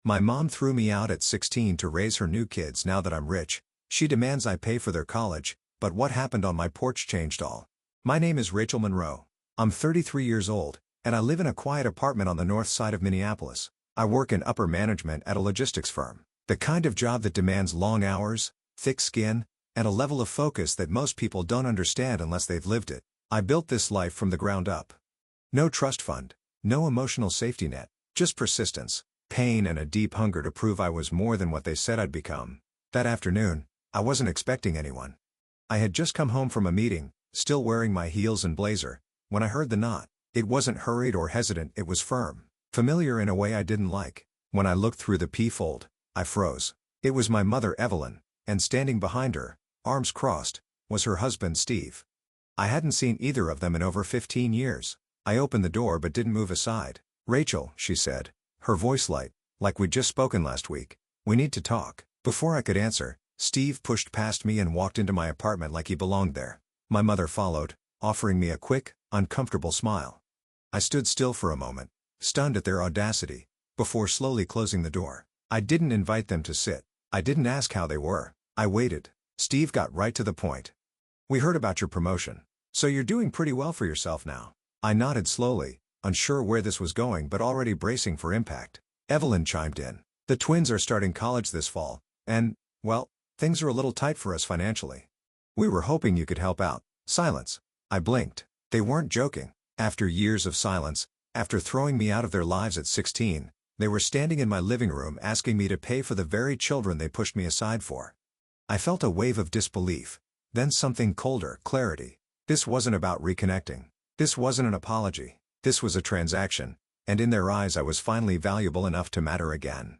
My mom threw me out at 16 to raise her new kids now that I'm rich. She demands I pay for their college, but what happened on my porch changed all. My name is Rachel Monroe. I'm 33 years old, and I live in a quiet apartment on the north side of Minneapolis. I work in upper management at a logistics firm. The kind of job that demands long hours, thick skin, and a level of focus that most people don't understand unless they've lived it. I built this life from the ground up. No trust fund, no emotional safety net, just persistence, pain and a deep hunger to prove I was more than what they said I'd become. That afternoon, I wasn't expecting anyone. I had just come home from a meeting, still wearing my heels and blazer, when I heard the knock. It wasn't hurried or hesitant, it was firm, familiar in a way I didn't like. When I looked through the peephole, I froze. It was my mother Evelyn, and standing behind her, arms crossed, was her husband Steve. I hadn't seen either of them in over 15 years. I opened the door but didn't move aside. "Rachel," she said, her voice light, like we'd just spoken last week. "We need to talk." Before I could answer, Steve pushed past me and walked into my apartment like he belonged there. My mother followed, offering me a quick, uncomfortable smile. I stood still for a moment, stunned at their audacity, before slowly closing the door. I didn't invite them to sit. I didn't ask how they were. I waited. Steve got right to the point. "We heard about your promotion. So you're doing pretty well for yourself now." I nodded slowly, unsure where this was going but already bracing for impact. Evelyn chimed in. "The twins are starting college this fall, and, well, things are a little tight for us financially. We were hoping you could help out." Silence. I blinked. They weren't joking. After years of silence, after throwing me out of their lives at 16, they were standing in my living room asking me to pay for the very children they pushed me aside for. I felt a wave of disbelief, then something colder, clarity. This wasn't about reconnecting. This wasn't an apology. This was a transaction, and in their eyes I was finally valuable enough to matter again.